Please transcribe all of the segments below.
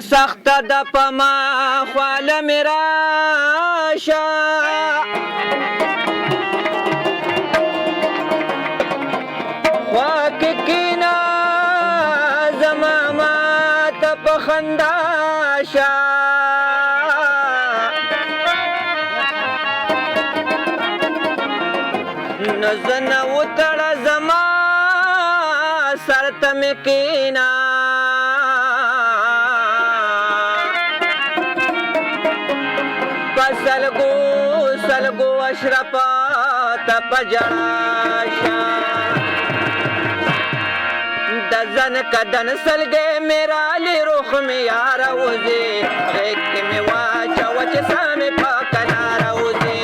سخت د پما خواله می راشه خوا کې کینا زما ماته په خندا شه نزنه وتړه زما سر ته مې کینا سلګو اشرفا ته په ژړا شه د زن کدن سلګې مې رالې روح مې یاره وځې غېږ کې مې واچوه چې ساه مې په کناره وځې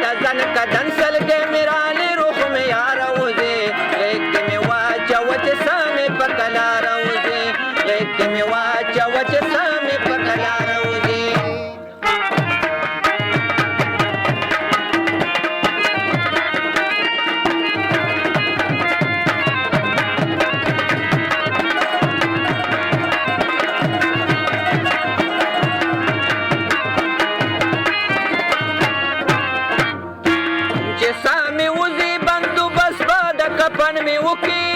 د زن کدن سلګې مې رالې روح مې یاره وځې غېږ کې مې واچوه چې ساه مې په کناره وځې غېږ کې مې واچوه چې ساه مې په کناره وځې کپن می وکی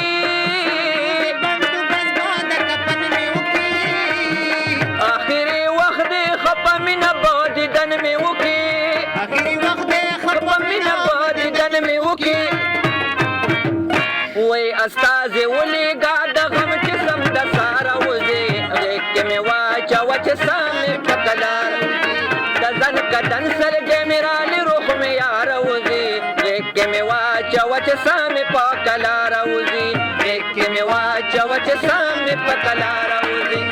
آخری وقت خپا من بادیدن می وکی خپا من بادیدن می وکی وی استازی ولیگا د غم چې سم د سارا وزي غېږ کې مې واچوه چې ساه مې په کلار وزي د زن کدن سلګې مې رالې روح مې یاره وزي غېږ کې مې واچوه چې ساه مې په کلار وزي غېږ کې مې واچوه چې ساه مې په کلار وزي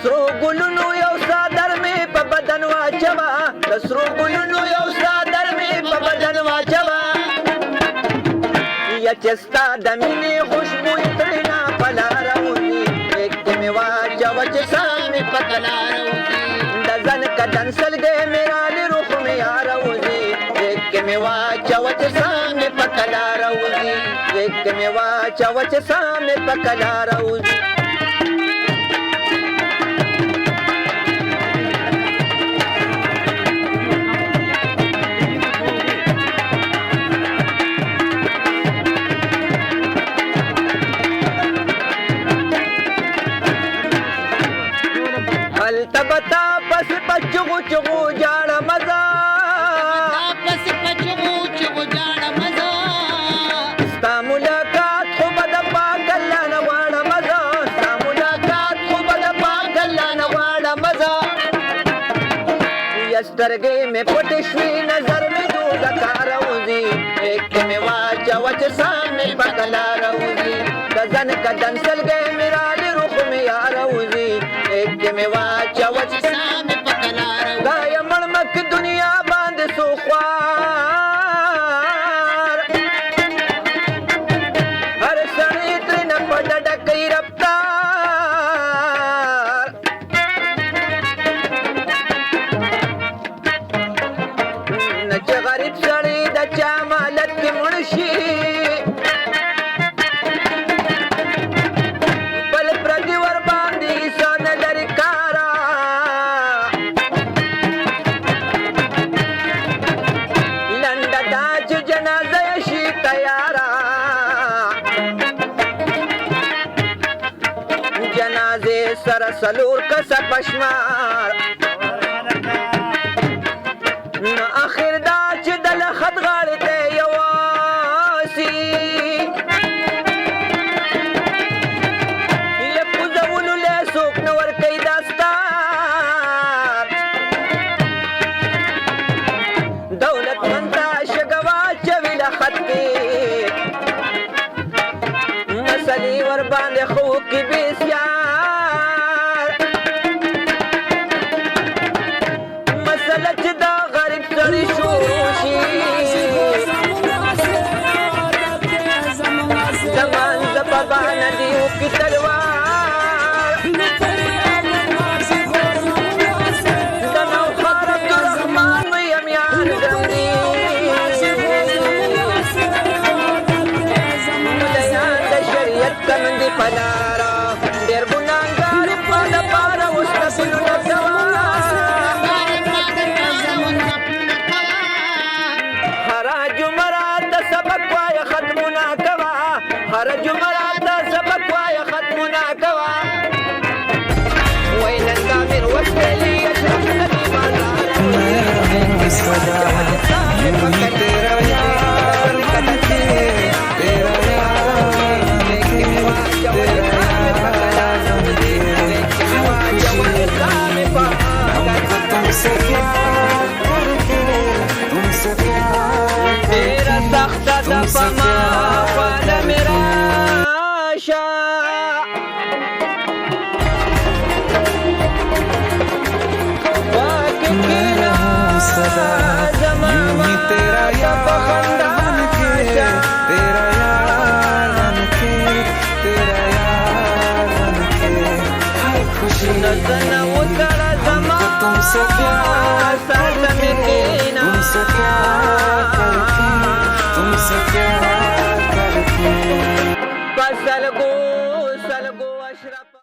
سرو ګلونو یو صادر می په بدن واچوا د سرو ګلونو یو صادر می په بدن واچوا یا چستا د مینې خوشبو تړنا پلار وږي غېږ کې مې واچوه چې ساه مې په کلار وځي د زن کدن سلګې مې رالې روح مې یاره وځي غېږ کې مې واچوه چې ساه مې په کلار وځي غېږ کې مې واچوه چې ساه مې په کلار وځي التبتا پس پچغو چغو جاړه مزا پس پچغو چغو جاړه مزا ستا ملاقات خو بد پاک الله نه واړه مزا ستا ملاقات خو بد پاک الله نه واړه مزا یسترګې مې پټ شوي نظر مې جوړ کار وځي غېږ کې مې واچوه چې ساه مې په کلار وځي د زن کدن سلګې مې رالې روح مې یاره وځي غېږ کې مې واچوه چې ساه مې په کلار وځي دا یم مړمک دنیا باندې سو خوار هر سړی ترېنه په ډډه کوي رفتار نه چې غریب سړی د چا مالت کې مړ شي سره سلور کسه پشمار نو اخر دا چې د لخت غاړې ته یواسي یې کوزولو له څوک نه ورکوي داستار دولتمند ته شګه واچوي لخت کې مسلې ورباندې خو کې بسیار تلوار دنو خار عبدالرحمن ویم یار گندی ملیان د شریعت کمندی پلارا دیر گناهگار پاد پارا وستفلو نکوا هر جمعرات د سبق وای ختمونه کوا هر جمعرات د سبق وای ختمونه کوا وین الامر وکلی اشرف نبی بازار सदा यूं ही तेरा यार बनके तेरा यार बनके तेरा यार बनके हमको तुमसे प्यार करके तुमसे प्यार तेरा सख्त दफमा वाला मेरा शाह मैं रहूं सदा यूं ही तेरा यार बनके तेरा यार बनके तेरा यार बनके हर खुशी नजन उतर जमा तुमसे प्यार सर में तुमसे प्यार करके तुमसे प्यार